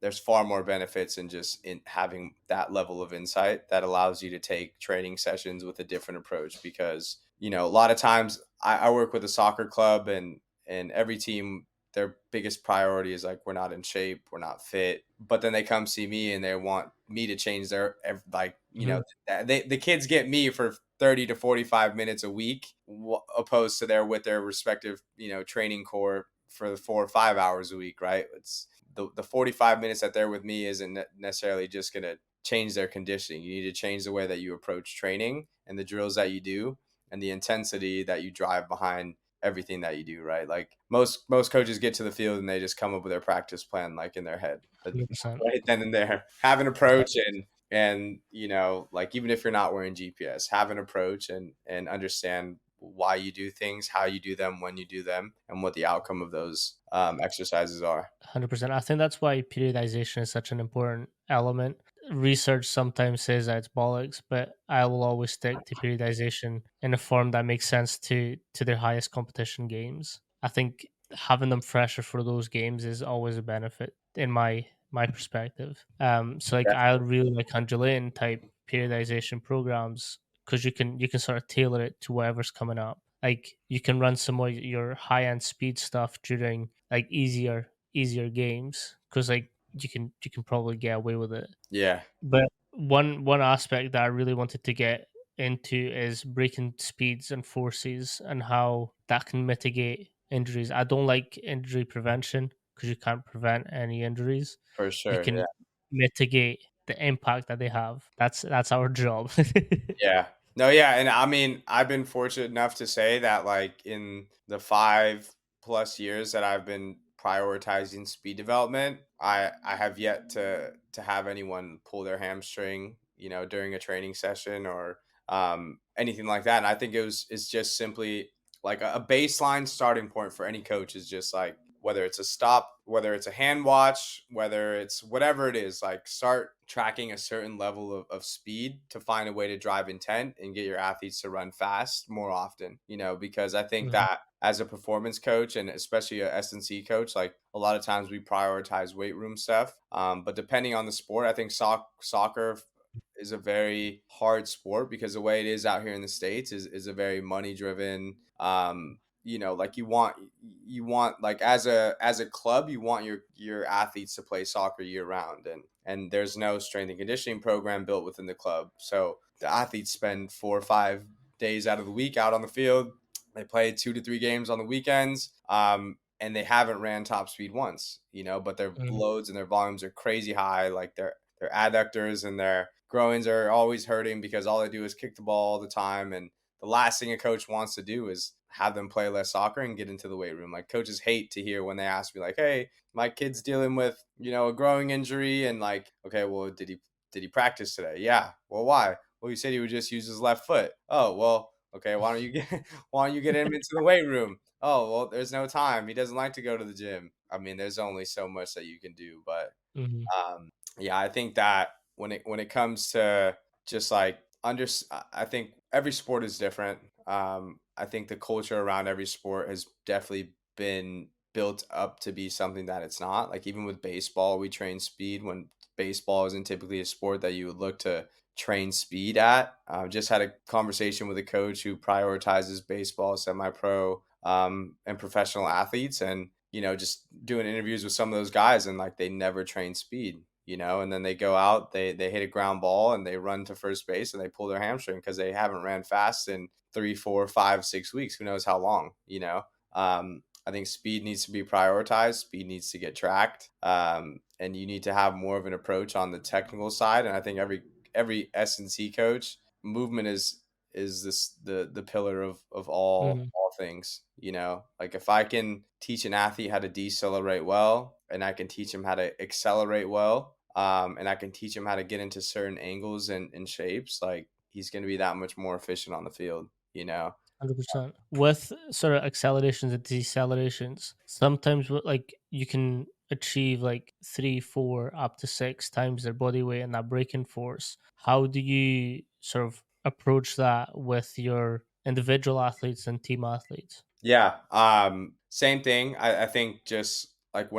there's far more benefits in just in having that level of insight that allows you to take training sessions with a different approach. Because a lot of times I work with a soccer club, and every team, their biggest priority is like, we're not in shape, we're not fit. But then they come see me and they want me to change their, like, Mhm. the kids get me for 30 to 45 minutes a week, opposed to their with their respective, training core for the 4 or 5 hours a week, right? It's the 45 minutes that they're with me isn't necessarily just going to change their conditioning. You need to change the way that you approach training and the drills that you do and the intensity that you drive behind everything that you do, right? Like most coaches get to the field and they just come up with their practice plan like in their head, 100%. right then and there. Have an approach, and like, even if you're not wearing GPS, have an approach and understand why you do things, how you do them, when you do them, and what the outcome of those exercises are. 100%. I think that's why periodization is such an important element. Research sometimes says that it's bollocks, but I will always stick to periodization in a form that makes sense to their highest competition games. I think having them fresher for those games is always a benefit in my perspective. So like I really like undulating type periodization programs because you can sort of tailor it to whatever's coming up. Like you can run some of your high end speed stuff during like easier games because like you can probably get away with it. Yeah, But one aspect that I really wanted to get into is breaking speeds and forces and how that can mitigate injuries. I don't like injury prevention because you can't prevent any injuries. for You sure. can mitigate the impact that they have. That's our job. Yeah. No, yeah. And I mean, I've been fortunate enough to say that, like, in the 5+ years that I've been prioritizing speed development, I have yet to have anyone pull their hamstring, during a training session, or anything like that. And I think it's just simply like a baseline starting point for any coach is just like whether it's a stop, whether it's a hand watch, whether it's whatever it is, like start tracking a certain level of speed to find a way to drive intent and get your athletes to run fast more often, because I think Mhm. that as a performance coach and especially a S&C coach, like a lot of times we prioritize weight room stuff. But depending on the sport, I think soccer is a very hard sport because the way it is out here in the States is a very money driven, like you want like as a club you want your athletes to play soccer year round, and there's no strength and conditioning program built within the club, so the athletes spend 4 or 5 days out of the week out on the field. They play 2 to 3 games on the weekends, and they haven't ran top speed once, but their Mhm. loads and their volumes are crazy high, like their adductors and their groins are always hurting because all they do is kick the ball all the time. And the last thing a coach wants to do is have them play less soccer and get into the weight room. Like coaches hate to hear when they ask me like, "Hey, my kid's dealing with, a growing injury," and like, "Okay, well, did he practice today?" "Yeah." "Well, why?" "Well, he said he would just use his left foot." "Oh, well, okay, why don't you get him into the weight room?" "Oh, well, there's no time. He doesn't like to go to the gym." I mean, there's only so much that you can do, but Mhm. yeah, I think that when it comes to just like I think every sport is different. I think the culture around every sport has definitely been built up to be something that it's not. Like even with baseball, we train speed when baseball isn't typically a sport that you would look to train speed at. Just had a conversation with a coach who prioritizes baseball, semi-pro, and professional athletes, and just doing interviews with some of those guys, and like they never train speed, and then they go out, they hit a ground ball and they run to first base and they pull their hamstring because they haven't ran fast in 3, 4, 5, 6 weeks, who knows how long, I think speed needs to be prioritized, speed needs to get tracked, and you need to have more of an approach on the technical side. And I think every S&C coach, movement is this the pillar of all Mhm. things, like if I can teach an athlete how to decelerate well, and I can teach him how to accelerate well, and I can teach him how to get into certain angles and shapes, like he's going to be that much more efficient on the field. 100%. With sort of accelerations and decelerations, sometimes like you can achieve like 3, 4, up to 6 times their body weight and that braking force. How do you sort of approach that with your individual athletes and team athletes? Yeah. Same thing. I think just like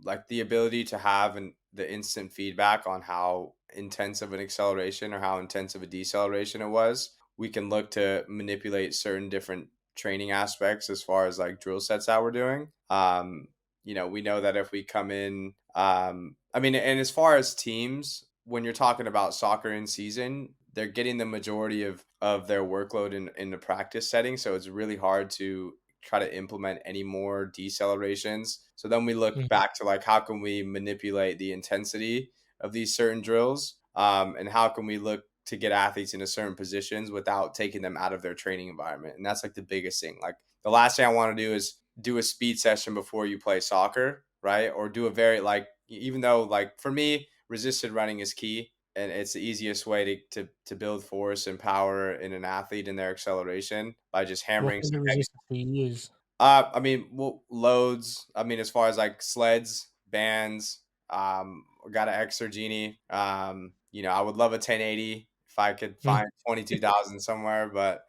like the ability to have the instant feedback on how intense of an acceleration or how intense of a deceleration it was, we can look to manipulate certain different training aspects as far as like drill sets that we're doing. We know that if we come in, I mean, and as far as teams, when you're talking about soccer in season, they're getting the majority of their workload in the practice setting. So it's really hard to try to implement any more decelerations. So then we look Mhm. back to like how can we manipulate the intensity of these certain drills, and how can we look to get athletes into certain positions without taking them out of their training environment. And that's like the biggest thing. Like the last thing I want to do is do a speed session before you play soccer, right? Or do a very like, even though like for me resisted running is key, and it's the easiest way to build force and power in an athlete in their acceleration by just What hammering kind some of heavy. resistance do you use? I mean, well, loads. I mean, as far as like sleds, bands, got an Xer Genie. I would love a 1080 if I could Mm. find 22,000 somewhere, but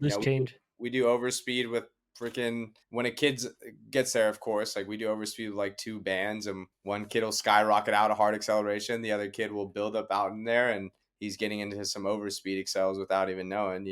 Loose change. we do overspeed with freaking when a kid gets there, of course. Like we do overspeed with like two bands, and one kid will skyrocket out a hard acceleration, the other kid will build up out in there, and he's getting into some overspeed excels without even knowing.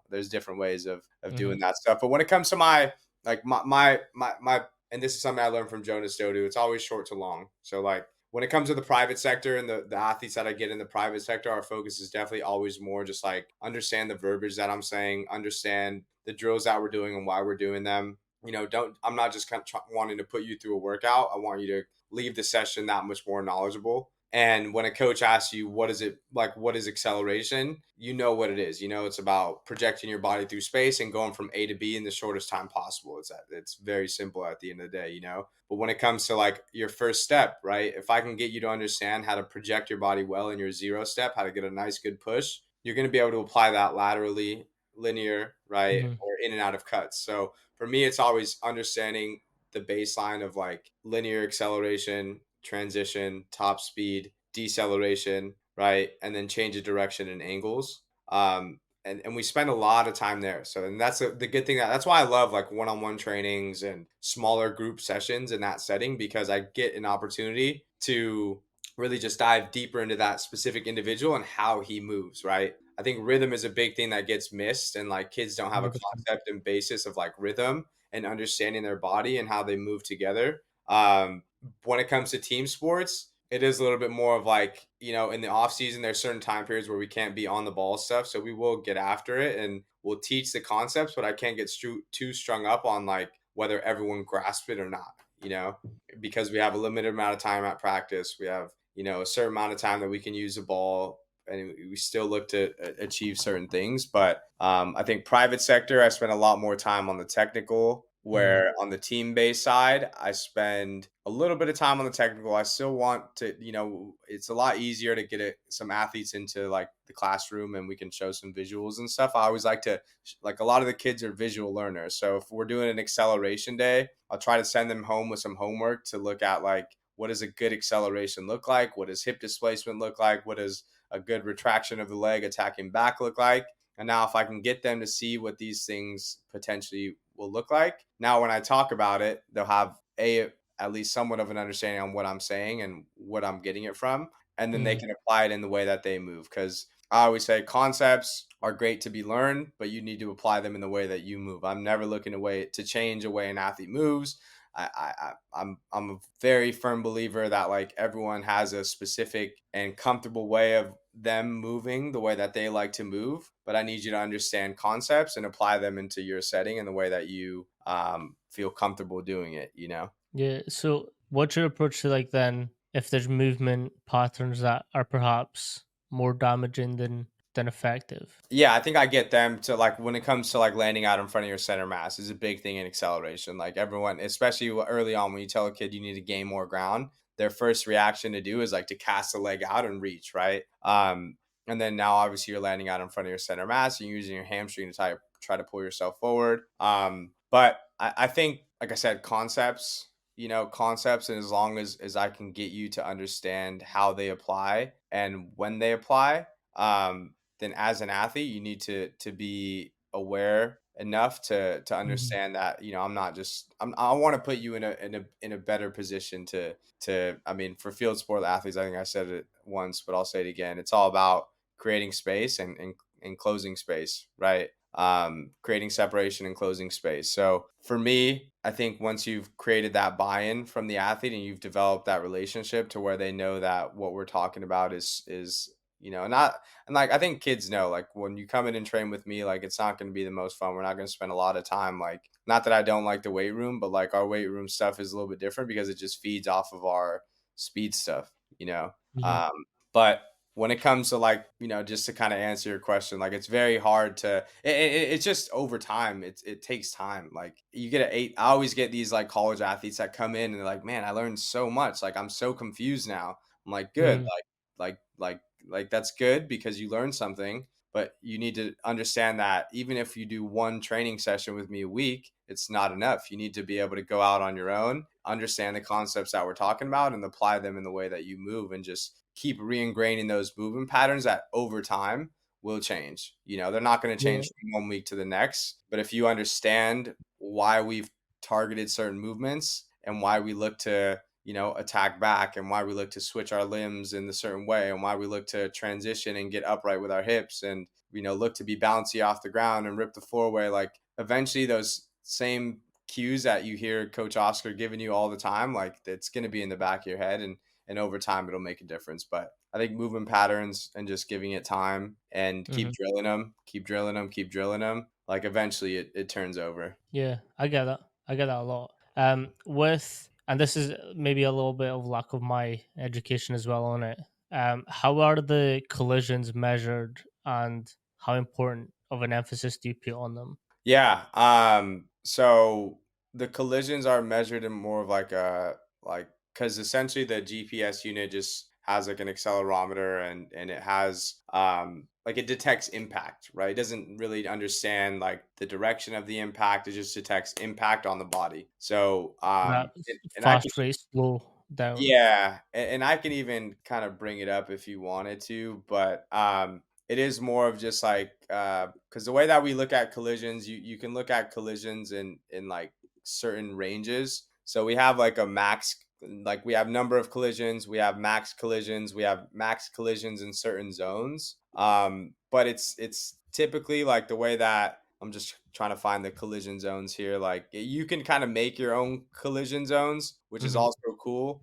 There's different ways of Mhm. doing that stuff. But when it comes to my, and this is something I learned from Jonas Dodu, it's always short to long. So like when it comes to the private sector and the athletes that I get in the private sector, our focus is definitely always more just like understand the verbiage that I'm saying, understand the drills that we're doing and why we're doing them. I'm not just kind of wanting to put you through a workout. I want you to leave the session that much more knowledgeable. And when a coach asks you, what is it like, what is acceleration? You know what it is. It's about projecting your body through space and going from A to B in the shortest time possible. It's very simple at the end of the day. But when it comes to like your first step, right? If I can get you to understand how to project your body well in your zero step, how to get a nice good push, you're going to be able to apply that laterally, linear, right, Mm-hmm. or in and out of cuts. So for me, it's always understanding the baseline of like linear acceleration, transition, top speed, deceleration, right, and then change of direction and angles. And we spend a lot of time there. So, and that's the good thing, that's why I love like one-on-one trainings and smaller group sessions in that setting, because I get an opportunity to really just dive deeper into that specific individual and how he moves, right? I think rhythm is a big thing that gets missed, and like kids don't have a 100%. concept and basis of like rhythm and understanding their body and how they move together. When it comes to team sports, it is a little bit more of like, in the off season, there's certain time periods where we can't be on the ball stuff. So we will get after it and we'll teach the concepts, but I can't get too strung up on like whether everyone grasps it or not, because we have a limited amount of time at practice. We have, a certain amount of time that we can use the ball, and we still look to achieve certain things. But I think private sector, I spend a lot more time on the technical, Mm-hmm. where on the team based side, I spend a little bit of time on the technical. I still want to, it's a lot easier to get some athletes into like the classroom and we can show some visuals and stuff. I always like to, like, a lot of the kids are visual learners. So if we're doing an acceleration day, I'll try to send them home with some homework to look at, like, what does a good acceleration look like? What does hip displacement look like? What does a good retraction of the leg attacking back look like? And now, if I can get them to see what these things potentially will look like, now when I talk about it, they'll have at least somewhat of an understanding on what I'm saying and what I'm getting it from, and then they Mm-hmm. can apply it in the way that they move. Because I always say concepts are great to be learned, but you need to apply them in the way that you move. I'm never looking to change a way an athlete moves. I'm a very firm believer that like everyone has a specific and comfortable way of them moving the way that they like to move, but I need you to understand concepts and apply them into your setting in the way that you feel comfortable doing it. Yeah. So, what's your approach to like then if there's movement patterns that are perhaps more damaging than effective? Yeah, I think I get them to like, when it comes to like landing out in front of your center mass is a big thing in acceleration. Like everyone, especially early on, when you tell a kid you need to gain more ground, their first reaction to do is like to cast the leg out and reach, right? And then now obviously you're landing out in front of your center mass and you're using your hamstring to try to pull yourself forward. But I think, like I said, concepts, and as long as I can get you to understand how they apply and when they apply, then as an athlete, you need to be aware enough to Mm-hmm. understand that, I'm not just, I want to put you in a better position to I mean, for field sport athletes, I think I said it once, but I'll say it again. It's all about creating space and closing space, right? Creating separation and closing space. So for me, I think once you've created that buy-in from the athlete and you've developed that relationship to where they know that what we're talking about is not, and like, I think kids know, like, when you come in and train with me, like, it's not going to be the most fun. We're not going to spend a lot of time, like, not that I don't like the weight room, but like our weight room stuff is a little bit different because it just feeds off of our speed stuff, you know. Mm-hmm. Um, but when it comes to like, just to kind of answer your question, like, it's very hard to it's just over time, it takes time. Like, you get I always get these like college athletes that come in and they're like, man, I learned so much, like, I'm so confused now. I'm like, good. Mm-hmm. Like that's good because you learned something, but you need to understand that even if you do one training session with me a week, it's not enough. You need to be able to go out on your own, understand the concepts that we're talking about, and apply them in the way that you move, and just keep re-ingraining those movement patterns that over time will change. They're not going to Yeah. change from one week to the next, but if you understand why we've targeted certain movements and why we look to, attack back, and why we look to switch our limbs in a certain way, and why we look to transition and get upright with our hips, and, look to be bouncy off the ground and rip the floor away, like, eventually those same cues that you hear Coach Oscar giving you all the time, like, it's going to be in the back of your head, and over time it'll make a difference. But I think movement patterns and just giving it time and Mm-hmm. keep drilling them, keep drilling them, like, eventually it turns over. Yeah, I get that. I get that a lot. With and this is maybe a little bit of lack of my education as well on it. How are the collisions measured, and how important of an emphasis do you put on them? Yeah. So the collisions are measured in more of like a, like, because essentially the GPS unit just has like an accelerometer, and it has like it detects impact, right? It doesn't really understand like the direction of the impact. It just detects impact on the body. So That and I can fast rate, slow down. yeah, and I can even kind of bring it up if you wanted to, but it is more of just like because the way that we look at collisions, you can look at collisions in like certain ranges. So we have like a max, like we have number of collisions, we have max collisions, we have max collisions in certain zones. But it's typically like the way that I'm just trying to find the collision zones here. Like you can kind of make your own collision zones, which is Mhm. also cool.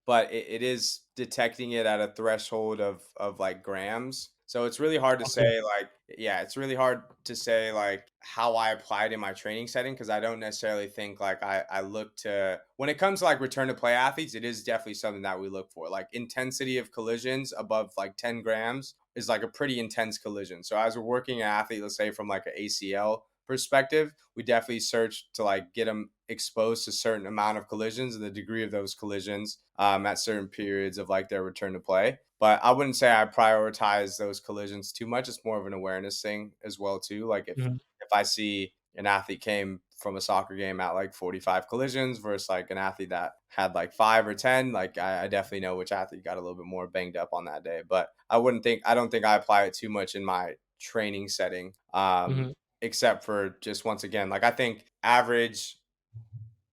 But it is detecting it at a threshold of like grams. So it's really hard to Okay. say like yeah, it's really hard to say like how I applied in my training setting because I don't necessarily think like I look to when it comes to like return to play athletes, it is definitely something that we look for. Like intensity of collisions above like 10 grams is like a pretty intense collision. So as we're working an athlete, let's say from like an ACL perspective, we definitely search to like get them exposed to certain amount of collisions and the degree of those collisions at certain periods of like their return to play. But I wouldn't say I prioritize those collisions too much. It's more of an awareness thing as well too. Like Mhm. if I see an athlete came from a soccer game at like 45 collisions versus like an athlete that had like 5 or 10, like I definitely know which athlete got a little bit more banged up on that day. But I don't think I apply it too much in my training setting. Mhm. Except for just once again, like I think average,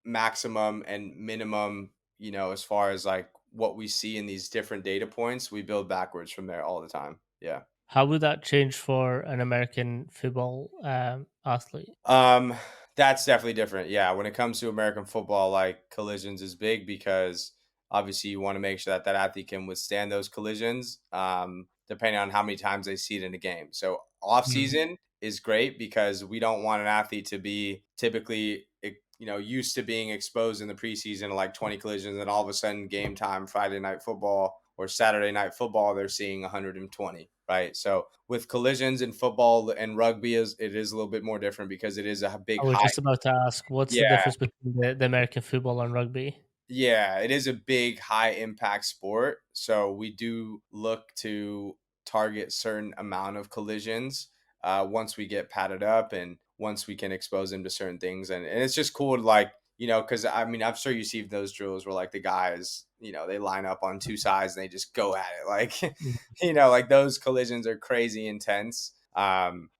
maximum, and minimum, as far as like what we see in these different data points, we build backwards from there all the time. Yeah. How would that change for an American football athlete? Um, that's definitely different. Yeah, when it comes to American football, like collisions is big because obviously you want to make sure that that athlete can withstand those collisions. Depending on how many times they see it in a game. So off Mhm. season is great because we don't want an athlete to be typically used to being exposed in the preseason to like 20 collisions, and all of a sudden game time Friday night football or Saturday night football they're seeing 120, right? So with collisions in football and rugby it is a little bit more different because it is a I big was high. just about to ask, what's the Yeah, difference between the American football and rugby? yeah, it is a big high impact sport. So we do look to target certain amount of collisions once we get padded up and once we can expose them to certain things. And it's just cool to like, because I mean, I'm sure you see those drills where like the guys, they line up on two sides and they just go at it. Like, Mm. like those collisions are crazy intense.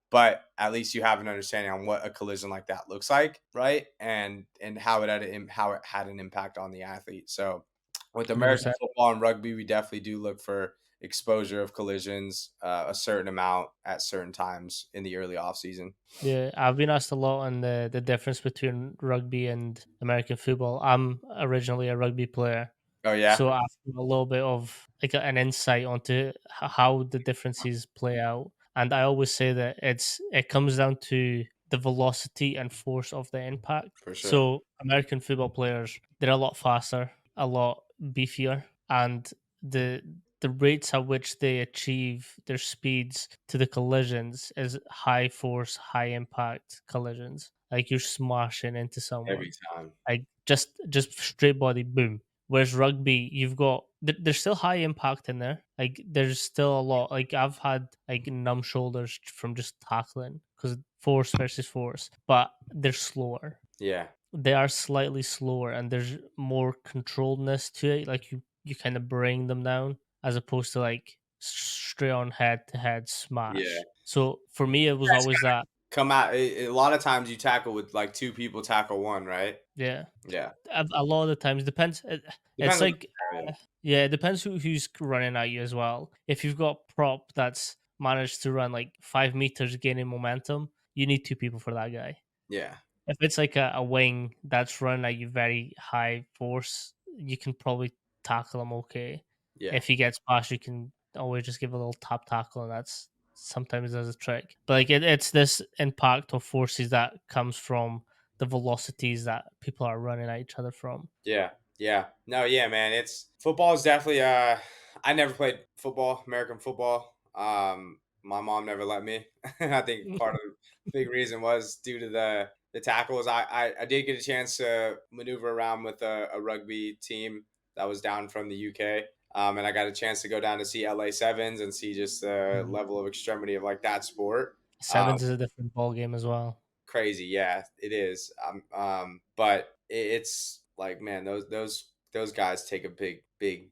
But at least you have an understanding on what a collision like that looks like, right? And how it had an impact on the athlete. So with American 100%. football and rugby, we definitely do look for exposure of collisions a certain amount at certain times in the early off season. Yeah, I've been asked a lot on the difference between rugby and American football. I'm originally a rugby player, Oh yeah, so I've got a little bit of like an insight onto how the differences play out. And I always say that it comes down to the velocity and force of the impact. for sure. So American football players, they're a lot faster, a lot beefier, and the the rates at which they achieve their speeds to the collisions is high force, high impact collisions. Like you're smashing into Every someone, time. like just straight body boom. Whereas rugby, you've got there's still high impact in there. Like there's still a lot. Like I've had like numb shoulders from just tackling because force versus force, but they're slower. Yeah, They are slightly slower, and there's more controlledness to it. Like you kind of bring them down as opposed to like straight on head to head yeah. smash. So for me, it was Guys always that. come out. A lot of times you tackle with like two people tackle one, right? Yeah, Yeah, a lot of the times depends. It's depends on the like scenario. yeah, it depends who's running at you as well. If you've got prop that's managed to run like 5 meters gaining momentum, you need two people for that guy. Yeah, If it's like a wing that's running at you very high force, you can probably tackle him okay. yeah, If he gets past, you can always just give a little tap tackle, and that's sometimes does a trick. But like it's this impact of forces that comes from the velocities that people are running at each other from. yeah, yeah. No, yeah, man. It's football is definitely. I never played football, American football. My mom never let me. I think part of the big reason was due to the tackles. I did get a chance to maneuver around with a rugby team that was down from the UK. And I got a chance to go down to see LA Sevens and see just the Mhm. level of extremity of like that sport. Um, Sevens is a different ball game as well. Crazy, yeah, it is. But it's like, man, those guys take a big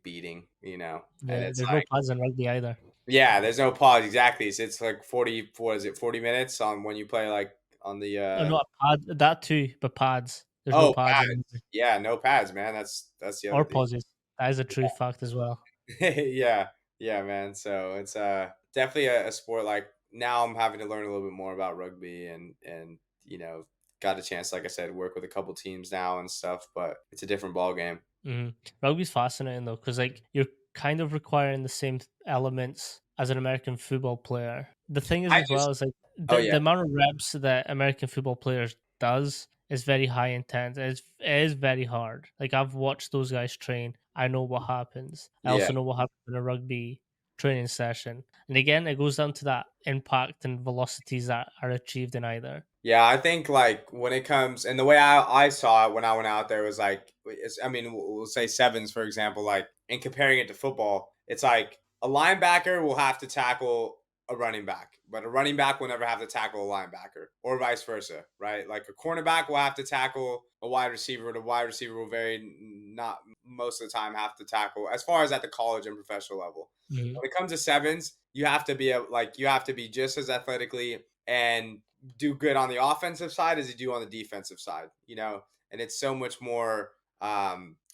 beating, and Yeah, it's there's no like, pads in rugby either. yeah, there's no pause exactly. It's like 40. What is it? 40 minutes on when you play like on the Oh, no, a pad that too, but pads. There's no oh, pads in pads. Yeah, no pads, man. That's the other or thing. pauses. That is a true fact as well. Yeah, yeah, man. So it's definitely a sport. Like now, I'm having to learn a little bit more about rugby, and got a chance, like I said, work with a couple teams now and stuff. But it's a different ball game. Mhm. Rugby's fascinating though, because like you're kind of requiring the same elements as an American football player. The thing is I as well just is like Oh the yeah, amount of reps that American football players does is very high intense. It is very hard. Like I've watched those guys train. I know what happens. I yeah. also know what happens in a rugby training session. And again, it goes down to that impact and velocities that are achieved in either. Yeah, I think like when it comes and the way I saw it when I went out there was like I mean we'll say sevens for example, like in comparing it to football, it's like a linebacker will have to tackle a running back, but a running back will never have to tackle a linebacker or vice versa, right? Like a cornerback will have to tackle a wide receiver, and a wide receiver will very not most of the time have to tackle as far as at the college and professional level. Mhm. When it comes to sevens, you have to be you have to be just as athletically and do good on the offensive side as you do on the defensive side, and it's so much more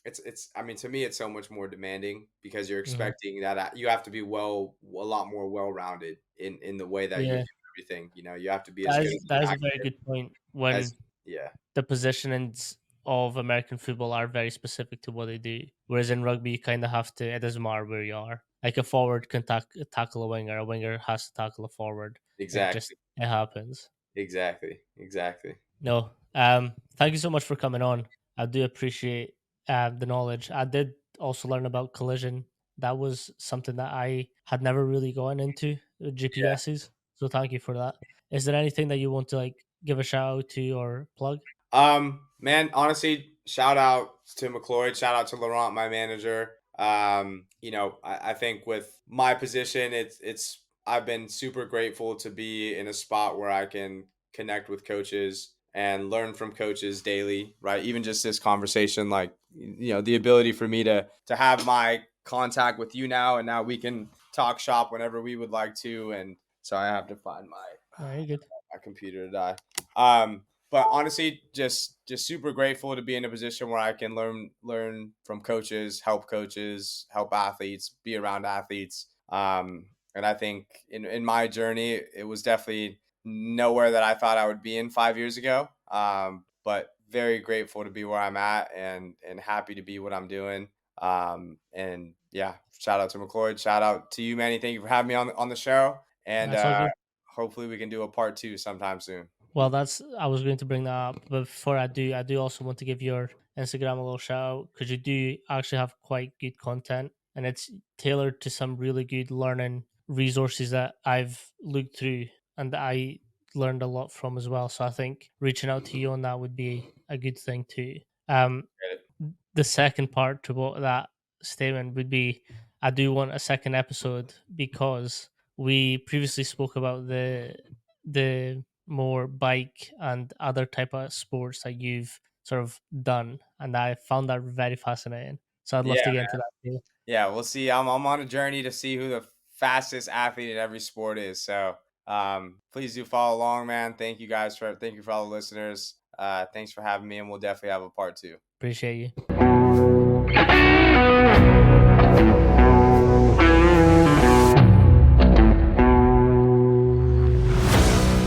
it's I mean to me it's so much more demanding because you're Mhm. expecting that you have to be a lot more well-rounded in the way that you're Yeah, doing everything. You have to be as that good is as that a is a very tackler good point. When as yeah. the positionings of American football are very specific to what they do. Whereas in rugby, you kind of have to, it doesn't matter where you are. Like a forward can tackle a winger has to tackle a forward. Exactly, It happens. exactly. No, thank you so much for coming on. I do appreciate the knowledge. I did also learn about collision. That was something that I had never really gone into with Yeah. GPSs. So thank you for that. Is there anything that you want to like give a shout out to or plug? Man, honestly, shout out to McLloyd, shout out to Laurent, my manager. I think with my position, it's I've been super grateful to be in a spot where I can connect with coaches and learn from coaches daily, right? Even just this conversation, like the ability for me to have my contact with you now, and now we can talk shop whenever we would like to. And so I have to find Very good. my computer to die. But honestly, just super grateful to be in a position where I can learn from coaches, help athletes, be around athletes. And I think in my journey, it was definitely nowhere that I thought I would be in 5 years ago. But very grateful to be where I'm at and happy to be what I'm doing. And yeah, shout out to McLloyd, shout out to you, Manny. Thank you for having me on the show. And That's all good. hopefully we can do a part two sometime soon. Well, that's I was going to bring that up, but before I do also want to give your Instagram a little shout out because you do actually have quite good content, and it's tailored to some really good learning resources that I've looked through and that I learned a lot from as well. So I think reaching out to you on that would be a good thing too. The second part to what that statement would be, I do want a second episode because we previously spoke about the more bike and other type of sports that you've sort of done, and I found that very fascinating. So I'd love Yeah, to get into that too. yeah, we'll see. I'm on a journey to see who the fastest athlete in every sport is. So please do follow along, man. Thank you for all the listeners. Thanks for having me, and we'll definitely have a part two. Appreciate you.